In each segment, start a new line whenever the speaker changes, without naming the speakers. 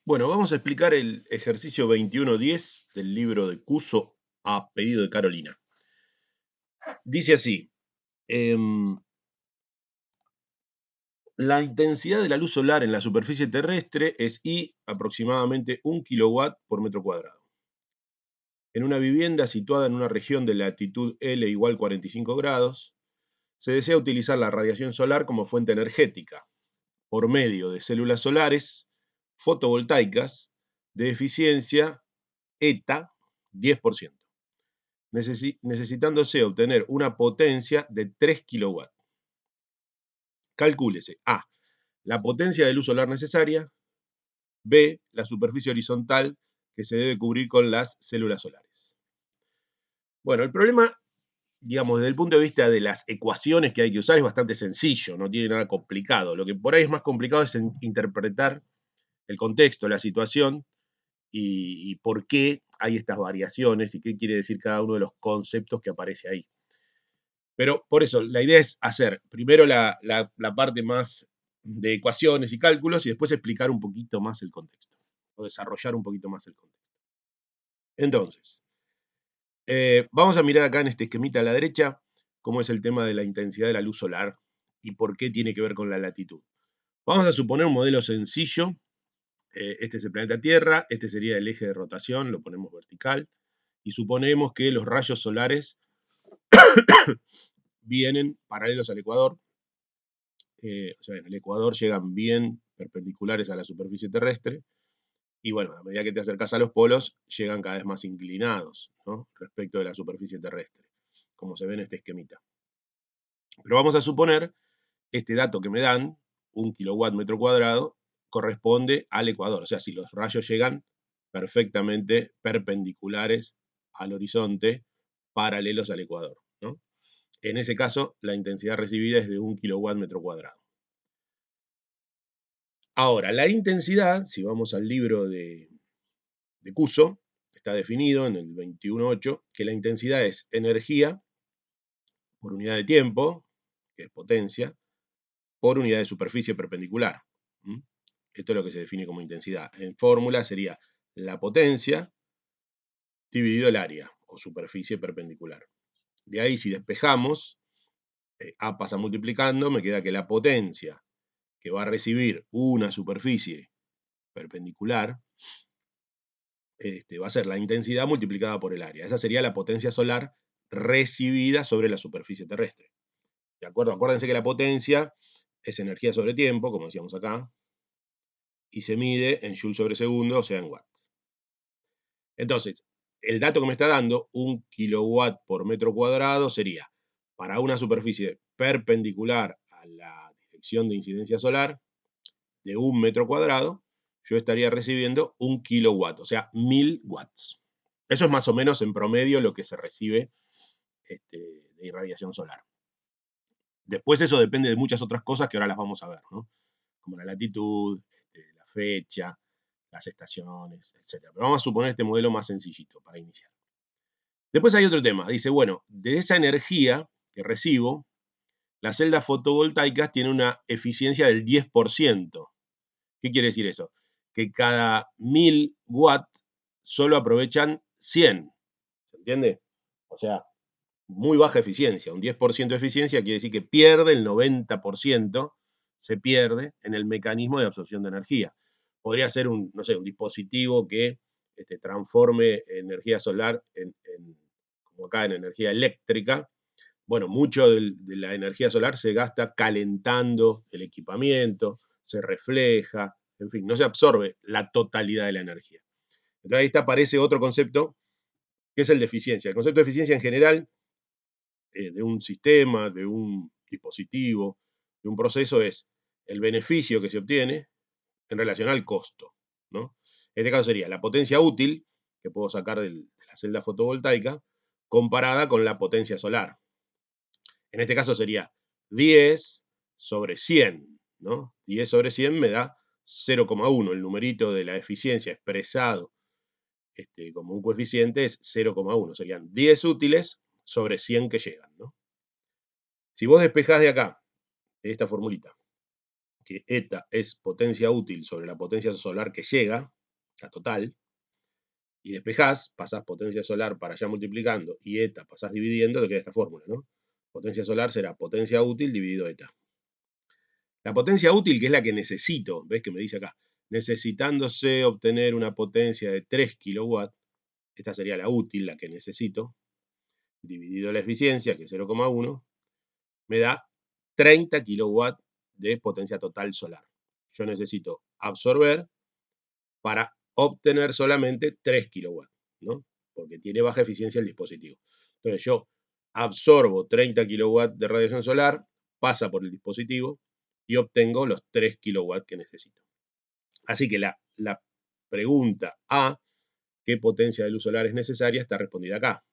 Bueno, vamos a explicar el ejercicio 21.10 del libro de Cuso a pedido de Carolina. Dice así, la intensidad de la luz solar en la superficie terrestre es I aproximadamente 1 kilowatt por metro cuadrado. En una vivienda situada en una región de latitud L igual 45 grados, se desea utilizar la radiación solar como fuente energética por medio de células solares fotovoltaicas de eficiencia ETA 10%. Necesitándose obtener una potencia de 3 kilowatts. Calcúlese A, la potencia de luz solar necesaria, B, la superficie horizontal que se debe cubrir con las células solares. Bueno, el problema, digamos, desde el punto de vista de las ecuaciones que hay que usar es bastante sencillo, no tiene nada complicado. Lo que por ahí es más complicado es interpretar el contexto, la situación y por qué hay estas variaciones y qué quiere decir cada uno de los conceptos que aparece ahí. Pero por eso, la idea es hacer primero la parte más de ecuaciones y cálculos y después explicar un poquito más el contexto, o desarrollar un poquito más el contexto. Entonces, vamos a mirar acá en este esquemita a la derecha cómo es el tema de la intensidad de la luz solar y por qué tiene que ver con la latitud. Vamos a suponer un modelo sencillo. Este es el planeta Tierra, este sería el eje de rotación, lo ponemos vertical, y suponemos que los rayos solares vienen paralelos al ecuador. O sea, en el ecuador llegan bien perpendiculares a la superficie terrestre, y bueno, a medida que te acercas a los polos, llegan cada vez más inclinados, ¿no?, respecto de la superficie terrestre, como se ve en este esquemita. Pero vamos a suponer, este dato que me dan, 1 kilowatt metro cuadrado, corresponde al ecuador, o sea, si los rayos llegan perfectamente perpendiculares al horizonte, paralelos al ecuador, ¿no? En ese caso, la intensidad recibida es de 1 kilowatt metro cuadrado. Ahora, la intensidad, si vamos al libro de Cuso, está definido en el 21.8, que la intensidad es energía por unidad de tiempo, que es potencia, por unidad de superficie perpendicular. Esto es lo que se define como intensidad. En fórmula sería la potencia dividido el área, o superficie perpendicular. De ahí, si despejamos, A pasa multiplicando, me queda que la potencia que va a recibir una superficie perpendicular va a ser la intensidad multiplicada por el área. Esa sería la potencia solar recibida sobre la superficie terrestre. ¿De acuerdo? Acuérdense que la potencia es energía sobre tiempo, como decíamos acá, y se mide en joule sobre segundo, o sea, en watt. Entonces, el dato que me está dando, 1 kilowatt por metro cuadrado, sería para una superficie perpendicular a la dirección de incidencia solar de 1 metro cuadrado, yo estaría recibiendo 1 kilowatt, o sea, 1000 watts. Eso es más o menos en promedio lo que se recibe de irradiación solar. Después eso depende de muchas otras cosas que ahora las vamos a ver, ¿no?, como la latitud, la fecha, las estaciones, etc. Pero vamos a suponer este modelo más sencillito para iniciar. Después hay otro tema. Dice, bueno, de esa energía que recibo, las celdas fotovoltaicas tienen una eficiencia del 10%. ¿Qué quiere decir eso? Que cada 1000 watts solo aprovechan 100. ¿Se entiende? O sea, muy baja eficiencia. Un 10% de eficiencia quiere decir que pierde el 90%, se pierde en el mecanismo de absorción de energía. Podría ser un, no sé, un dispositivo que transforme energía solar como acá, en energía eléctrica. Bueno, mucho de la energía solar se gasta calentando el equipamiento, se refleja, en fin, no se absorbe la totalidad de la energía. Entonces ahí aparece otro concepto, que es el de eficiencia. El concepto de eficiencia en general de un sistema, de un dispositivo, de un proceso, es el beneficio que se obtiene en relación al costo, ¿no? En este caso sería la potencia útil que puedo sacar de la celda fotovoltaica comparada con la potencia solar. En este caso sería 10 sobre 100, ¿no? 10 sobre 100 me da 0,1. El numerito de la eficiencia expresado como un coeficiente es 0,1. Serían 10 útiles sobre 100 que llegan, ¿no? Si vos despejás de acá, de esta formulita, que eta es potencia útil sobre la potencia solar que llega, la total, y despejás, pasás potencia solar para allá multiplicando, y eta pasás dividiendo, te queda esta fórmula, ¿no? Potencia solar será potencia útil dividido eta. La potencia útil, que es la que necesito, ¿ves que me dice acá? Necesitándose obtener una potencia de 3 kilowatts, esta sería la útil, la que necesito, dividido la eficiencia, que es 0,1, me da 30 kilowatts de potencia total solar. Yo necesito absorber para obtener solamente 3 kilowatts, ¿no? Porque tiene baja eficiencia el dispositivo. Entonces yo absorbo 30 kilowatts de radiación solar, pasa por el dispositivo y obtengo los 3 kilowatts que necesito. Así que la pregunta A, ¿qué potencia de luz solar es necesaria?, está respondida acá.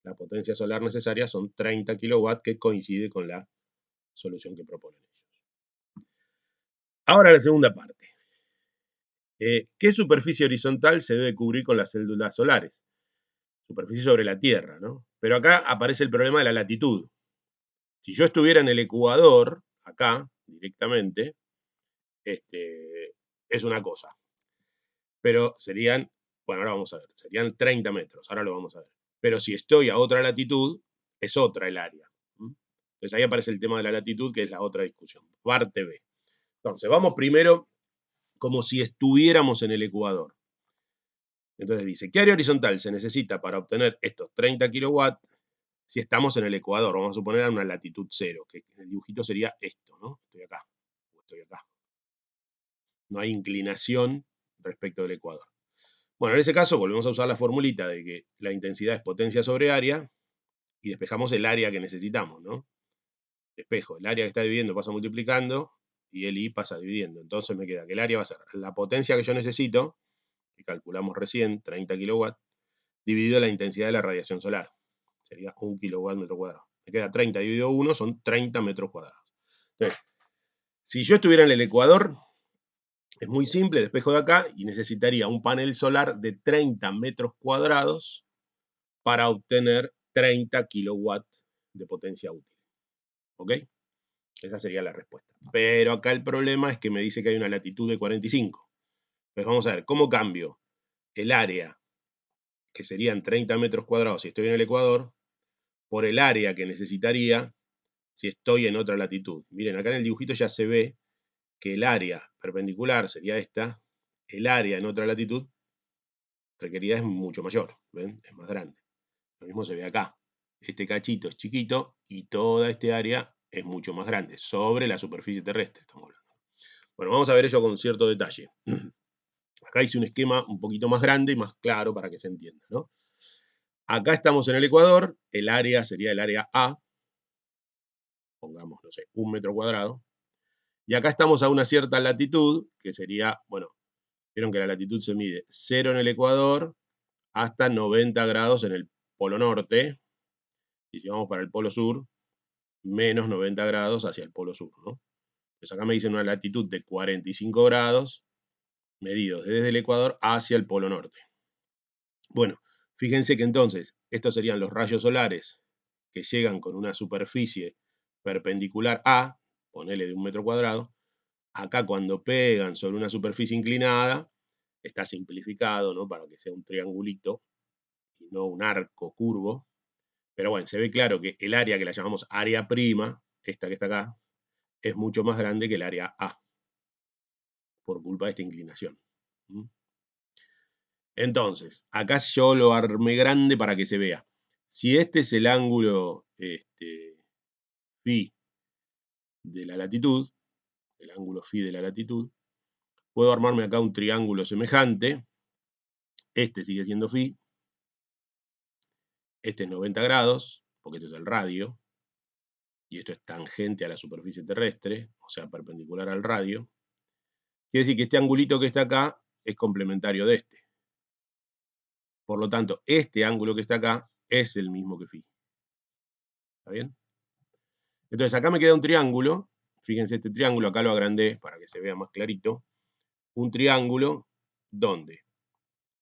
La potencia solar necesaria son 30 kilowatts, que coincide con la solución que proponen ellos. Ahora la segunda parte. ¿Qué superficie horizontal se debe cubrir con las células solares? Superficie sobre la Tierra, ¿no? Pero acá aparece el problema de la latitud. Si yo estuviera en el Ecuador, acá, directamente, es una cosa. Pero serían, bueno, ahora vamos a ver, serían 30 metros, ahora lo vamos a ver. Pero si estoy a otra latitud, es otra el área. Entonces ahí aparece el tema de la latitud, que es la otra discusión. Parte B. Entonces, vamos primero como si estuviéramos en el Ecuador. Entonces dice, ¿qué área horizontal se necesita para obtener estos 30 kilowatts si estamos en el Ecuador? Vamos a suponer a una latitud 0, que el dibujito sería esto, ¿no? Estoy acá, o estoy acá. No hay inclinación respecto del Ecuador. Bueno, en ese caso volvemos a usar la formulita de que la intensidad es potencia sobre área y despejamos el área que necesitamos, ¿no? Despejo, el área que está dividiendo pasa multiplicando y el I pasa dividiendo. Entonces me queda que el área va a ser la potencia que yo necesito, que calculamos recién, 30 kilowatts, dividido la intensidad de la radiación solar. Sería 1 kilowatt metro cuadrado. Me queda 30 dividido 1, son 30 metros cuadrados. Entonces, si yo estuviera en el Ecuador, es muy simple, despejo de acá y necesitaría un panel solar de 30 metros cuadrados para obtener 30 kilowatts de potencia útil. ¿Ok? Esa sería la respuesta. Pero acá el problema es que me dice que hay una latitud de 45. Pues vamos a ver, ¿cómo cambio el área, que serían 30 metros cuadrados si estoy en el Ecuador, por el área que necesitaría si estoy en otra latitud? Miren, acá en el dibujito ya se ve que el área perpendicular sería esta, el área en otra latitud requerida es mucho mayor, ¿ven? Es más grande. Lo mismo se ve acá. Este cachito es chiquito y toda este área es mucho más grande, sobre la superficie terrestre estamos hablando. Bueno, vamos a ver eso con cierto detalle. Acá hice un esquema un poquito más grande y más claro para que se entienda, ¿no? Acá estamos en el Ecuador, el área sería el área A, pongamos, no sé, 1 metro cuadrado. Y acá estamos a una cierta latitud, que sería, bueno, vieron que la latitud se mide 0 en el Ecuador hasta 90 grados en el polo norte. Y si vamos para el polo sur, menos 90 grados hacia el polo sur, ¿no? Pues acá me dicen una latitud de 45 grados, medidos desde el Ecuador hacia el polo norte. Bueno, fíjense que entonces, estos serían los rayos solares que llegan con una superficie perpendicular A, ponele de 1 metro cuadrado. Acá cuando pegan sobre una superficie inclinada, está simplificado, ¿no? Para que sea un triangulito y no un arco curvo. Pero bueno, se ve claro que el área que la llamamos área prima, esta que está acá, es mucho más grande que el área A, por culpa de esta inclinación. Entonces, acá yo lo armé grande para que se vea. Si este es el ángulo phi de la latitud, el ángulo phi de la latitud, puedo armarme acá un triángulo semejante. Este sigue siendo phi. Este es 90 grados, porque este es el radio. Y esto es tangente a la superficie terrestre, o sea, perpendicular al radio. Quiere decir que este angulito que está acá es complementario de este. Por lo tanto, este ángulo que está acá es el mismo que phi. ¿Está bien? Entonces acá me queda un triángulo. Fíjense este triángulo, acá lo agrandé para que se vea más clarito. Un triángulo donde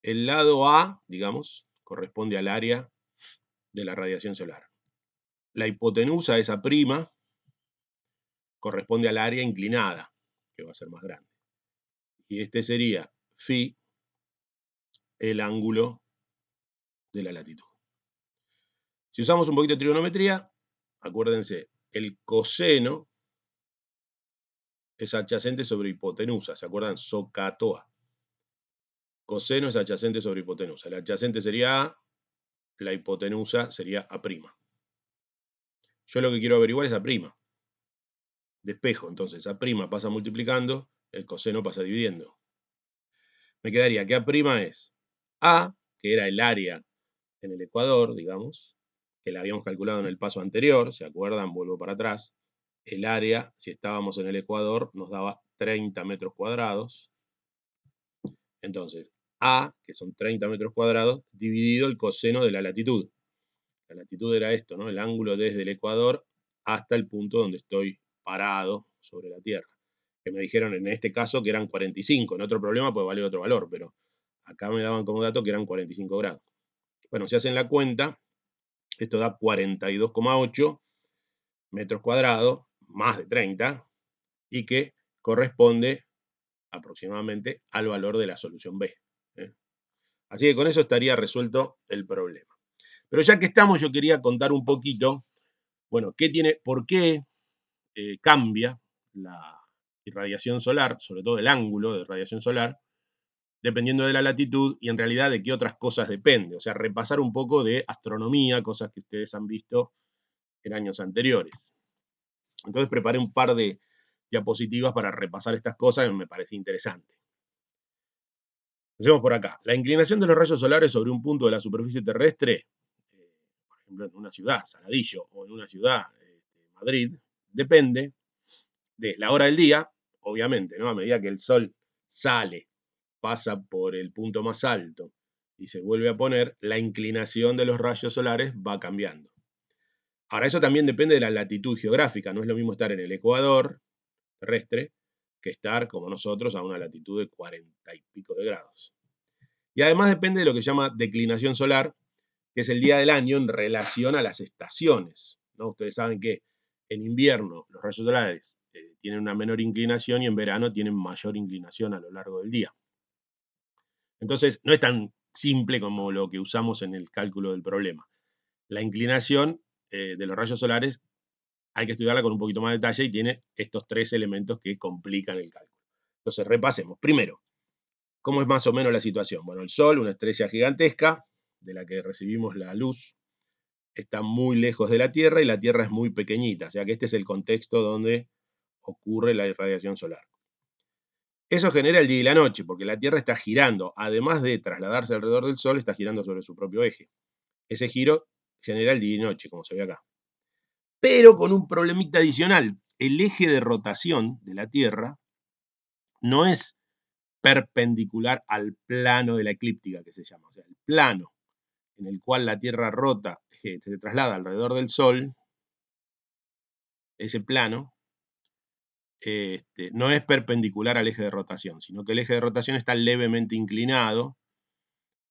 el lado A, digamos, corresponde al área de la radiación solar. La hipotenusa, esa prima, corresponde al área inclinada, que va a ser más grande. Y este sería phi el ángulo de la latitud. Si usamos un poquito de trigonometría, acuérdense, el coseno es adyacente sobre hipotenusa, ¿se acuerdan? SOHCAHTOA. Coseno es adyacente sobre hipotenusa. El adyacente sería A, la hipotenusa sería A'. Yo lo que quiero averiguar es A'. Despejo, entonces A' pasa multiplicando, el coseno pasa dividiendo. Me quedaría que A' es A, que era el área en el ecuador, digamos, que la habíamos calculado en el paso anterior, ¿se acuerdan? Vuelvo para atrás. El área, si estábamos en el ecuador, nos daba 30 metros cuadrados. Entonces, A, que son 30 metros cuadrados, dividido el coseno de la latitud. La latitud era esto, ¿no? El ángulo desde el ecuador hasta el punto donde estoy parado sobre la Tierra. Que me dijeron en este caso que eran 45. En otro problema puede valer otro valor, pero acá me daban como dato que eran 45 grados. Bueno, si hacen la cuenta, esto da 42,8 metros cuadrados, más de 30, y que corresponde aproximadamente al valor de la solución B. Así que con eso estaría resuelto el problema. Pero ya que estamos, yo quería contar un poquito, bueno, por qué cambia la irradiación solar, sobre todo el ángulo de radiación solar, dependiendo de la latitud y en realidad de qué otras cosas depende. O sea, repasar un poco de astronomía, cosas que ustedes han visto en años anteriores. Entonces preparé un par de diapositivas para repasar estas cosas que me parecía interesante. Empecemos por acá. La inclinación de los rayos solares sobre un punto de la superficie terrestre, por ejemplo en una ciudad, Saladillo, o en una ciudad, Madrid, depende de la hora del día, obviamente, ¿no? A medida que el sol sale, pasa por el punto más alto y se vuelve a poner, la inclinación de los rayos solares va cambiando. Ahora, eso también depende de la latitud geográfica. No es lo mismo estar en el ecuador terrestre que estar, como nosotros, a una latitud de 40 y pico de grados. Y además depende de lo que se llama declinación solar, que es el día del año en relación a las estaciones, ¿no? Ustedes saben que en invierno los rayos solares tienen una menor inclinación y en verano tienen mayor inclinación a lo largo del día. Entonces, no es tan simple como lo que usamos en el cálculo del problema. La inclinación de los rayos solares hay que estudiarla con un poquito más de detalle y tiene estos tres elementos que complican el cálculo. Entonces, repasemos. Primero, ¿cómo es más o menos la situación? Bueno, el Sol, una estrella gigantesca de la que recibimos la luz, está muy lejos de la Tierra y la Tierra es muy pequeñita. O sea que este es el contexto donde ocurre la irradiación solar. Eso genera el día y la noche, porque la Tierra está girando. Además de trasladarse alrededor del Sol, está girando sobre su propio eje. Ese giro genera el día y noche, como se ve acá. Pero con un problemita adicional. El eje de rotación de la Tierra no es perpendicular al plano de la eclíptica, que se llama. O sea, el plano en el cual la Tierra rota, se traslada alrededor del Sol, ese plano, no es perpendicular al eje de rotación, sino que el eje de rotación está levemente inclinado.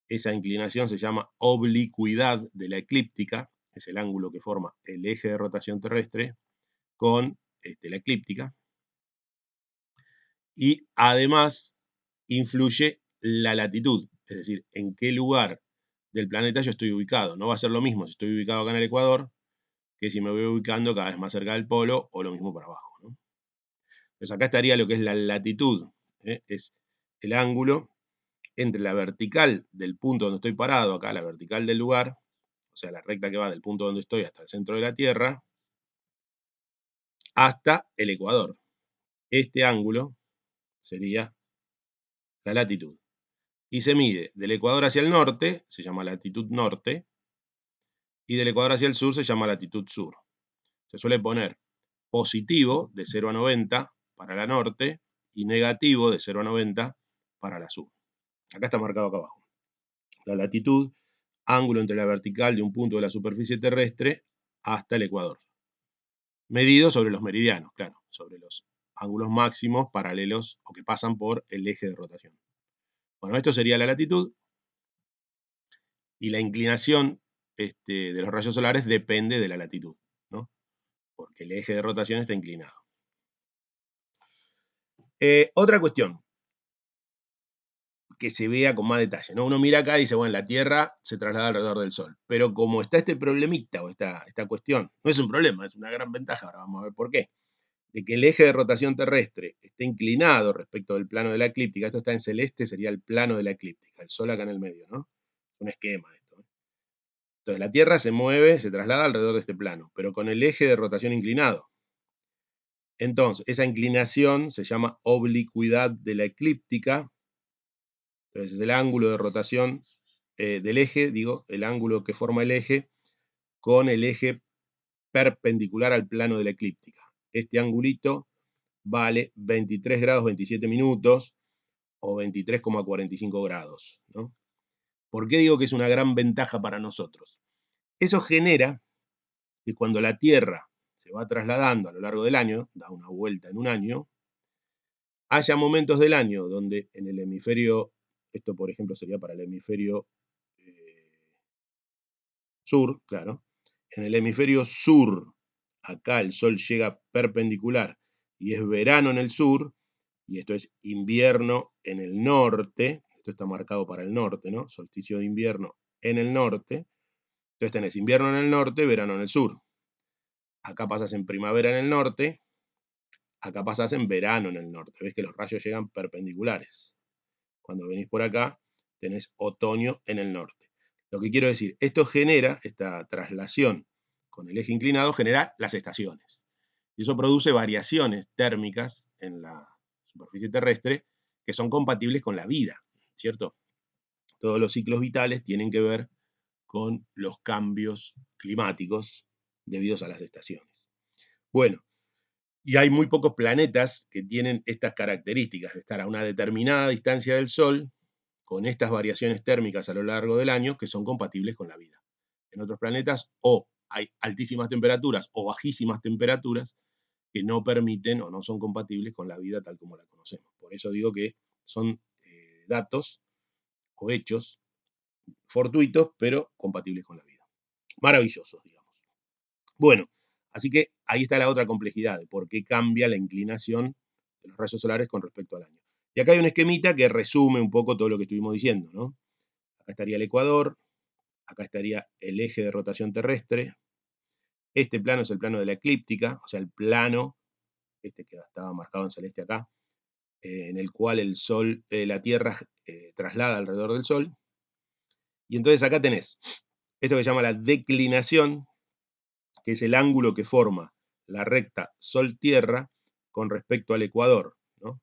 Esa inclinación se llama oblicuidad de la eclíptica, es el ángulo que forma el eje de rotación terrestre con la eclíptica. Y además influye la latitud, es decir, en qué lugar del planeta yo estoy ubicado. No va a ser lo mismo si estoy ubicado acá en el Ecuador que si me voy ubicando cada vez más cerca del polo o lo mismo para abajo, ¿no? Entonces acá estaría lo que es la latitud, es el ángulo entre la vertical del punto donde estoy parado, acá la vertical del lugar, o sea, la recta que va del punto donde estoy hasta el centro de la Tierra, hasta el Ecuador. Este ángulo sería la latitud. Y se mide del Ecuador hacia el norte, se llama latitud norte, y del Ecuador hacia el sur se llama latitud sur. Se suele poner positivo de 0 a 90 para la norte y negativo de 0 a 90 para la sur. Acá está marcado acá abajo. La latitud, ángulo entre la vertical de un punto de la superficie terrestre hasta el Ecuador. Medido sobre los meridianos, claro, sobre los ángulos máximos paralelos o que pasan por el eje de rotación. Bueno, esto sería la latitud y la inclinación de los rayos solares depende de la latitud, ¿no? Porque el eje de rotación está inclinado. Otra cuestión. que se vea con más detalle, ¿no? Uno mira acá y dice, bueno, la Tierra se traslada alrededor del Sol. Pero como está este problemita o esta cuestión, no es un problema, es una gran ventaja, ahora vamos a ver por qué, de que el eje de rotación terrestre esté inclinado respecto del plano de la eclíptica. Esto está en celeste, sería el plano de la eclíptica, el Sol acá en el medio, ¿no? Un esquema esto, ¿eh? Entonces la Tierra se mueve, se traslada alrededor de este plano, pero con el eje de rotación inclinado. Entonces, esa inclinación se llama oblicuidad de la eclíptica. Entonces, es el ángulo de rotación del eje, digo, el ángulo que forma el eje con el eje perpendicular al plano de la eclíptica. Este angulito vale 23 grados 27 minutos o 23,45 grados, ¿no? ¿Por qué digo que es una gran ventaja para nosotros? Eso genera que cuando la Tierra se va trasladando a lo largo del año, da una vuelta en un año, haya momentos del año donde en el hemisferio, esto por ejemplo sería para el hemisferio sur, claro, en el hemisferio sur, acá el Sol llega perpendicular y es verano en el sur, y esto es invierno en el norte, esto está marcado para el norte, ¿no? Solsticio de invierno en el norte, entonces tenés invierno en el norte, verano en el sur. Acá pasas en primavera en el norte, acá pasas en verano en el norte. Ves que los rayos llegan perpendiculares. Cuando venís por acá, tenés otoño en el norte. Lo que quiero decir, esto genera, esta traslación con el eje inclinado, genera las estaciones. Y eso produce variaciones térmicas en la superficie terrestre que son compatibles con la vida, ¿cierto? Todos los ciclos vitales tienen que ver con los cambios climáticos debidos a las estaciones. Bueno, y hay muy pocos planetas que tienen estas características de estar a una determinada distancia del Sol, con estas variaciones térmicas a lo largo del año, que son compatibles con la vida. En otros planetas o hay altísimas temperaturas o bajísimas temperaturas que no permiten o no son compatibles con la vida tal como la conocemos. Por eso digo que son datos o hechos fortuitos, pero compatibles con la vida. Maravillosos, digamos. Bueno, así que ahí está la otra complejidad de por qué cambia la inclinación de los rayos solares con respecto al año. Y acá hay un esquemita que resume un poco todo lo que estuvimos diciendo, ¿no? Acá estaría el ecuador, acá estaría el eje de rotación terrestre, este plano es el plano de la eclíptica, o sea, el plano, este que estaba marcado en celeste acá, en el cual el Sol, la Tierra traslada alrededor del Sol. Y entonces acá tenés esto que se llama la declinación, que es el ángulo que forma la recta Sol-Tierra con respecto al ecuador, ¿no?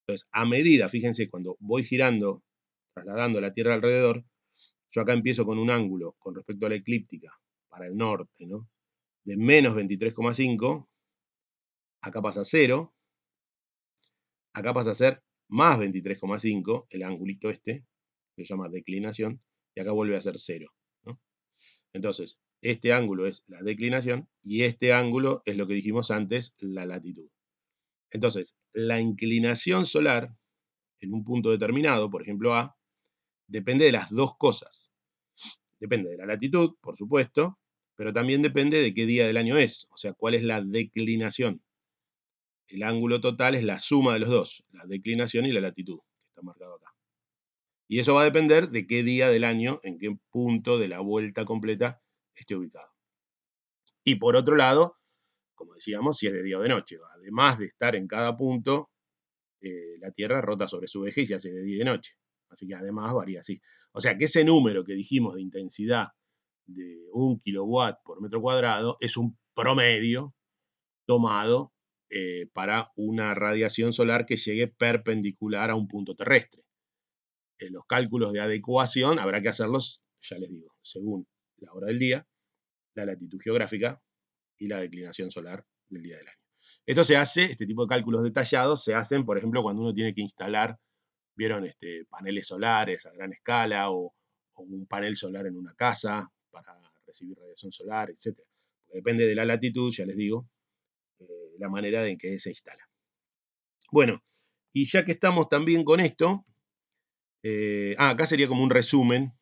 Entonces, a medida, fíjense, cuando voy girando, trasladando la Tierra alrededor, yo acá empiezo con un ángulo con respecto a la eclíptica para el norte, ¿no? De menos 23,5, acá pasa a 0, acá pasa a ser más 23,5, el angulito este, que se llama declinación, y acá vuelve a ser 0, ¿no? Entonces, este ángulo es la declinación y este ángulo es lo que dijimos antes, la latitud. Entonces, la inclinación solar en un punto determinado, por ejemplo A, depende de las dos cosas. Depende de la latitud, por supuesto, pero también depende de qué día del año es, o sea, cuál es la declinación. El ángulo total es la suma de los dos, la declinación y la latitud, que está marcado acá. Y eso va a depender de qué día del año, en qué punto de la vuelta completa esté ubicado. Y por otro lado, como decíamos, si es de día o de noche. Además de estar en cada punto, la Tierra rota sobre su eje y se hace de día y de noche. Así que además varía así. O sea que ese número que dijimos de intensidad de 1 kilowatt por metro cuadrado es un promedio tomado para una radiación solar que llegue perpendicular a un punto terrestre. Los cálculos de adecuación habrá que hacerlos, ya les digo, según la hora del día, la latitud geográfica y la declinación solar del día del año. Esto se hace, este tipo de cálculos detallados se hacen, por ejemplo, cuando uno tiene que instalar, vieron, paneles solares a gran escala o un panel solar en una casa para recibir radiación solar, etc. Depende de la latitud, ya les digo, la manera en que se instala. Bueno, y ya que estamos también con esto, acá sería como un resumen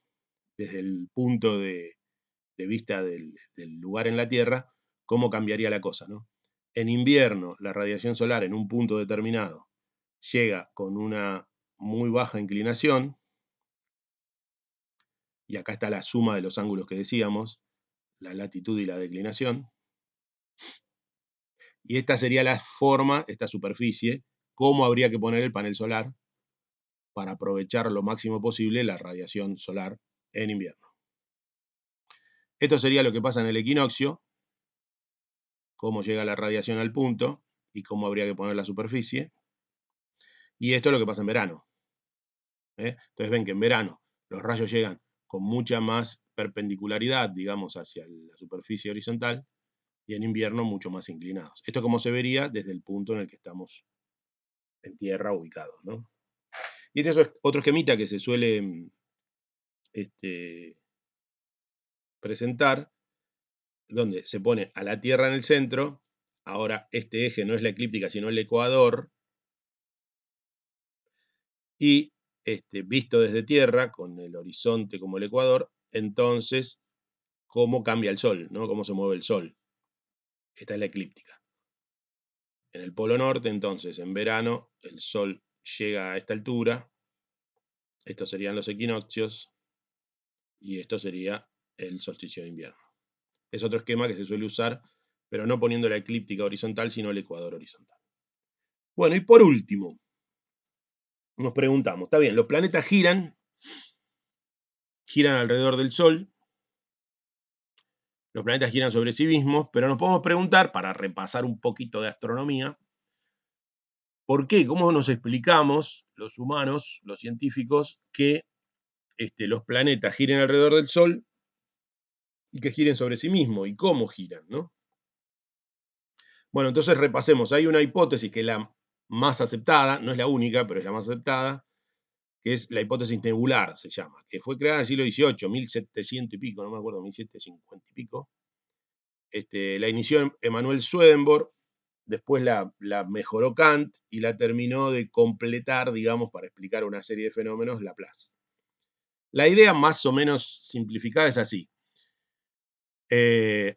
desde el punto de vista del lugar en la Tierra, cómo cambiaría la cosa, ¿no? En invierno, la radiación solar en un punto determinado llega con una muy baja inclinación, y acá está la suma de los ángulos que decíamos, la latitud y la declinación, y esta sería la forma, esta superficie, cómo habría que poner el panel solar para aprovechar lo máximo posible la radiación solar en invierno. Esto sería lo que pasa en el equinoccio, cómo llega la radiación al punto y cómo habría que poner la superficie. Y esto es lo que pasa en verano. Entonces ven que en verano los rayos llegan con mucha más perpendicularidad, digamos, hacia la superficie horizontal, y en invierno mucho más inclinados. Esto es como se vería desde el punto en el que estamos en tierra ubicados, ¿no? Y este es otro esquemita que se suele presentar, donde se pone a la Tierra en el centro. Ahora este eje no es la eclíptica, sino el ecuador, y visto desde tierra, con el horizonte como el ecuador, entonces, cómo cambia el sol, ¿no? Cómo se mueve el sol. Esta es la eclíptica. En el polo norte, entonces, en verano, el sol llega a esta altura. Estos serían los equinoccios, y esto sería el solsticio de invierno. Es otro esquema que se suele usar, pero no poniendo la eclíptica horizontal, sino el ecuador horizontal. Bueno, y por último, nos preguntamos, está bien, los planetas giran alrededor del Sol, los planetas giran sobre sí mismos, pero nos podemos preguntar, para repasar un poquito de astronomía, ¿por qué? ¿Cómo nos explicamos, los humanos, los científicos, que los planetas giren alrededor del Sol y que giren sobre sí mismos? ¿Y cómo giran, no? Bueno, entonces repasemos. Hay una hipótesis que es la más aceptada, no es la única, pero es la más aceptada, que es la hipótesis nebular, se llama, que fue creada en el siglo XVIII, 1700 y pico, no me acuerdo, 1750 y pico. La inició Emanuel Swedenborg, después la mejoró Kant y la terminó de completar, digamos, para explicar una serie de fenómenos, Laplace. La idea más o menos simplificada es así.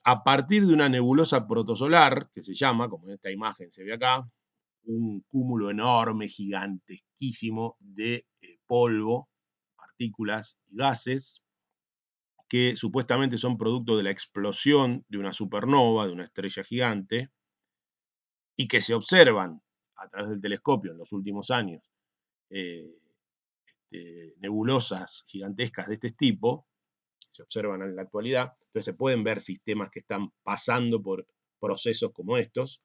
A partir de una nebulosa protosolar, que se llama, como en esta imagen se ve acá, un cúmulo enorme, gigantesquísimo de polvo, partículas y gases, que supuestamente son producto de la explosión de una supernova, de una estrella gigante, y que se observan a través del telescopio en los últimos años, eh, nebulosas gigantescas de este tipo, se observan en la actualidad, entonces se pueden ver sistemas que están pasando por procesos como estos,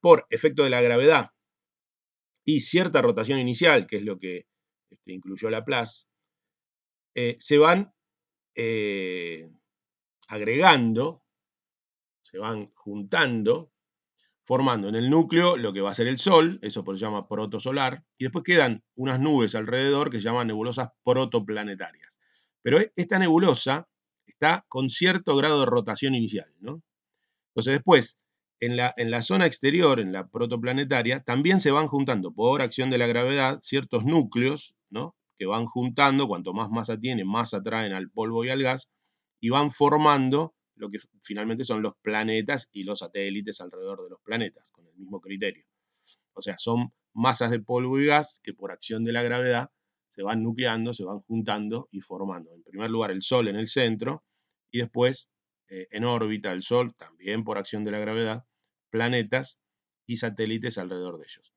por efecto de la gravedad y cierta rotación inicial, que es lo que incluyó Laplace, se van agregando, se van juntando, formando en el núcleo lo que va a ser el Sol, eso por eso se llama protosolar, y después quedan unas nubes alrededor que se llaman nebulosas protoplanetarias. Pero esta nebulosa está con cierto grado de rotación inicial, ¿no? Entonces después, en la zona exterior, en la protoplanetaria, también se van juntando por acción de la gravedad ciertos núcleos, ¿no? Que van juntando, cuanto más masa tienen, más atraen al polvo y al gas, y van formando lo que finalmente son los planetas y los satélites alrededor de los planetas, con el mismo criterio. O sea, son masas de polvo y gas que por acción de la gravedad se van nucleando, se van juntando y formando. En primer lugar, el Sol en el centro, y después, en órbita del Sol, también por acción de la gravedad, planetas y satélites alrededor de ellos.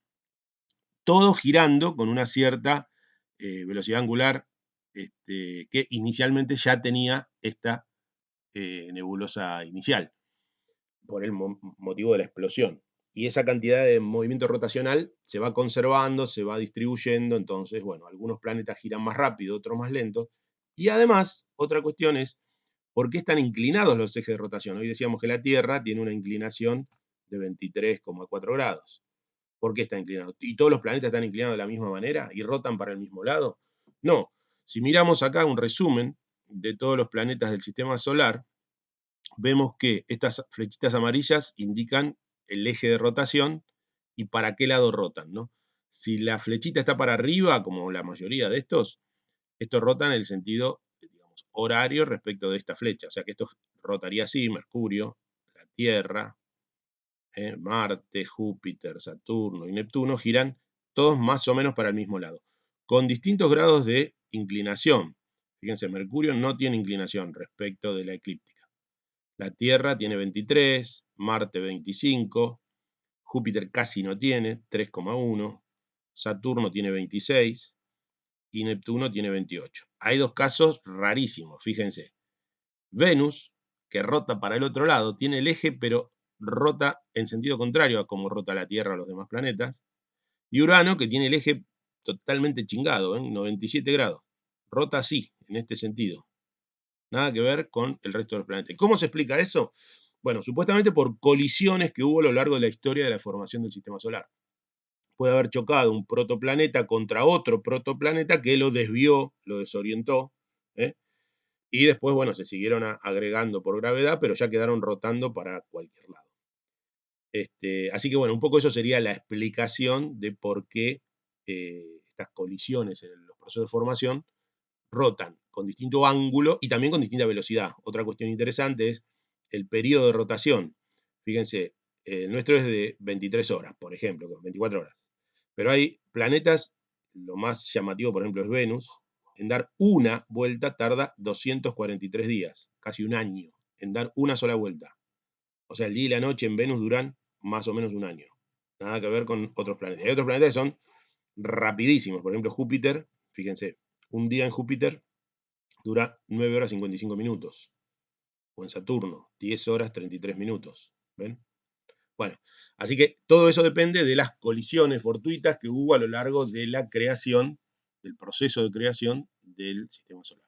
Todo girando con una cierta velocidad angular que inicialmente ya tenía esta nebulosa inicial, por el motivo de la explosión. Y esa cantidad de movimiento rotacional se va conservando, se va distribuyendo, entonces, bueno, algunos planetas giran más rápido, otros más lentos. Y además, otra cuestión es, ¿por qué están inclinados los ejes de rotación? Hoy decíamos que la Tierra tiene una inclinación de 23,4 grados. ¿Por qué está inclinado? ¿Y todos los planetas están inclinados de la misma manera y rotan para el mismo lado? No. Si miramos acá un resumen de todos los planetas del sistema solar, vemos que estas flechitas amarillas indican el eje de rotación y para qué lado rotan, ¿no? Si la flechita está para arriba, como la mayoría de estos rotan en el sentido, digamos, horario respecto de esta flecha. O sea que esto rotaría así: Mercurio, la Tierra, Marte, Júpiter, Saturno y Neptuno giran todos más o menos para el mismo lado, con distintos grados de inclinación. Fíjense, Mercurio no tiene inclinación respecto de la eclíptica. La Tierra tiene 23, Marte 25, Júpiter casi no tiene, 3,1, Saturno tiene 26 y Neptuno tiene 28. Hay dos casos rarísimos, fíjense. Venus, que rota para el otro lado, tiene el eje, pero rota en sentido contrario a como rota la Tierra o los demás planetas. Y Urano, que tiene el eje totalmente chingado, 97 grados. Rota así, en este sentido. Nada que ver con el resto del planeta. ¿Cómo se explica eso? Bueno, supuestamente por colisiones que hubo a lo largo de la historia de la formación del sistema solar. Puede haber chocado un protoplaneta contra otro protoplaneta que lo desvió, lo desorientó, ¿eh? Y después, bueno, se siguieron agregando por gravedad, pero ya quedaron rotando para cualquier lado. Así que, bueno, un poco eso sería la explicación de por qué estas colisiones en los procesos de formación rotan con distinto ángulo y también con distinta velocidad. Otra cuestión interesante es el periodo de rotación. Fíjense, el nuestro es de 23 horas, por ejemplo, 24 horas. Pero hay planetas, lo más llamativo, por ejemplo, es Venus. En dar una vuelta tarda 243 días, casi un año, en dar una sola vuelta. O sea, el día y la noche en Venus duran más o menos un año. Nada que ver con otros planetas. Hay otros planetas que son rapidísimos. Por ejemplo, Júpiter, fíjense, un día en Júpiter dura 9 horas 55 minutos. O en Saturno, 10 horas 33 minutos. ¿Ven? Bueno, así que todo eso depende de las colisiones fortuitas que hubo a lo largo de la creación, del proceso de creación del sistema solar.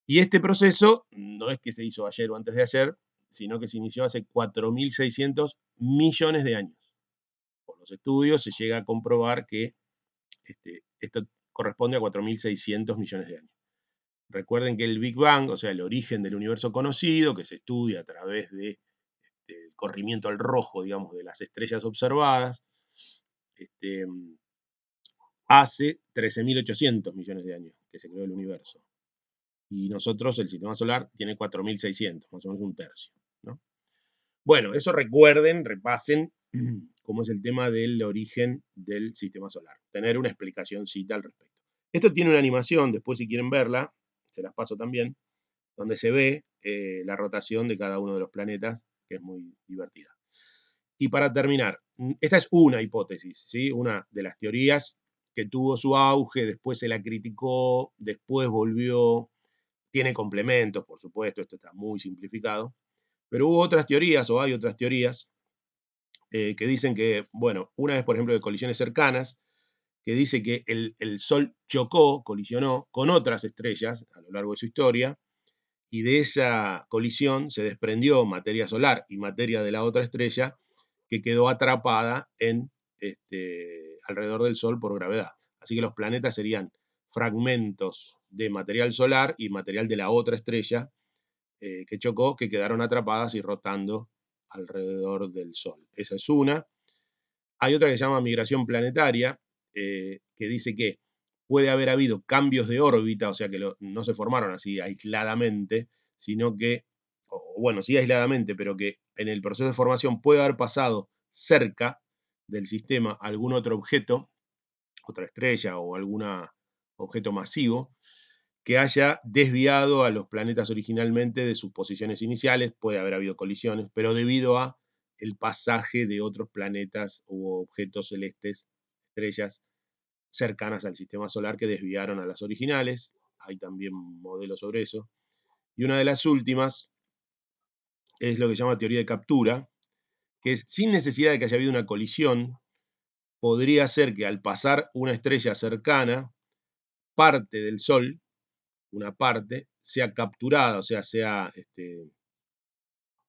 Y este proceso no es que se hizo ayer o antes de ayer, sino que se inició hace 4.600 millones de años. Por los estudios se llega a comprobar que esto corresponde a 4.600 millones de años. Recuerden que el Big Bang, o sea, el origen del universo conocido, que se estudia a través del corrimiento al rojo, digamos, de las estrellas observadas, hace 13.800 millones de años que se creó el universo. Y nosotros, el sistema solar, tiene 4.600, más o menos un tercio, ¿no? Bueno, eso recuerden, repasen cómo es el tema del origen del sistema solar. Tener una explicacióncita al respecto. Esto tiene una animación, después si quieren verla, se las paso también, donde se ve la rotación de cada uno de los planetas, que es muy divertida. Y para terminar, esta es una hipótesis, ¿sí? Una de las teorías que tuvo su auge, después se la criticó, después volvió, tiene complementos, por supuesto, esto está muy simplificado, pero hubo otras teorías, o hay otras teorías, que dicen que, bueno, una vez, por ejemplo, de colisiones cercanas, que dice que el Sol chocó, colisionó con otras estrellas a lo largo de su historia, y de esa colisión se desprendió materia solar y materia de la otra estrella que quedó atrapada en, alrededor del Sol por gravedad. Así que los planetas serían fragmentos de material solar y material de la otra estrella que chocó, que quedaron atrapadas y rotando alrededor del Sol. Esa es una. Hay otra que se llama migración planetaria, que dice que puede haber habido cambios de órbita, o sea que no se formaron así aisladamente, sino que, o bueno, sí aisladamente, pero que en el proceso de formación puede haber pasado cerca del sistema algún otro objeto, otra estrella o algún objeto masivo, que haya desviado a los planetas originalmente de sus posiciones iniciales. Puede haber habido colisiones, pero debido a el pasaje de otros planetas u objetos celestes, estrellas cercanas al sistema solar que desviaron a las originales. Hay también modelos sobre eso. Y una de las últimas es lo que se llama teoría de captura, que es sin necesidad de que haya habido una colisión, podría ser que al pasar una estrella cercana, parte del Sol, una parte, sea capturada, o sea, sea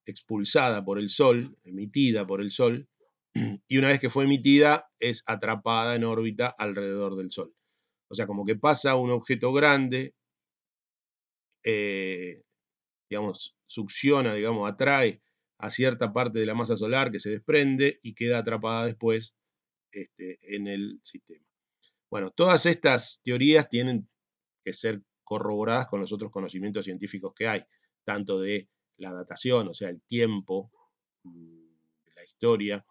expulsada por el Sol, emitida por el Sol, y una vez que fue emitida es atrapada en órbita alrededor del Sol. O sea, como que pasa un objeto grande, digamos, succiona, digamos, atrae a cierta parte de la masa solar que se desprende y queda atrapada después en el sistema. Bueno, todas estas teorías tienen que ser corroboradas con los otros conocimientos científicos que hay, tanto de la datación, o sea, el tiempo, de la historia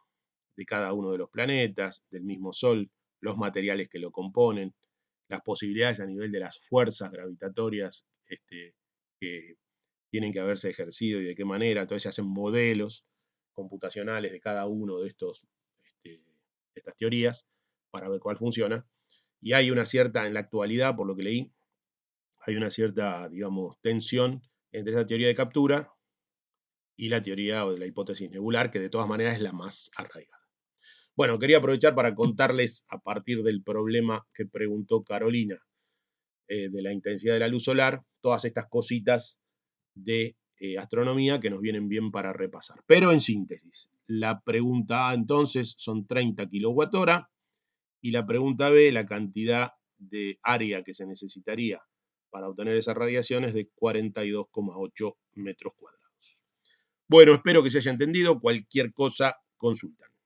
de cada uno de los planetas, del mismo Sol, los materiales que lo componen, las posibilidades a nivel de las fuerzas gravitatorias que tienen que haberse ejercido y de qué manera. Entonces se hacen modelos computacionales de cada uno de estas teorías para ver cuál funciona. Y hay una cierta, en la actualidad, por lo que leí, hay una cierta, digamos, tensión entre esa teoría de captura y la teoría o de la hipótesis nebular, que de todas maneras es la más arraigada. Bueno, quería aprovechar para contarles a partir del problema que preguntó Carolina de la intensidad de la luz solar, todas estas cositas de astronomía que nos vienen bien para repasar. Pero en síntesis, la pregunta A entonces son 30 kWh y la pregunta B, la cantidad de área que se necesitaría para obtener esa radiación es de 42,8 metros cuadrados. Bueno, espero que se haya entendido. Cualquier cosa, consulta.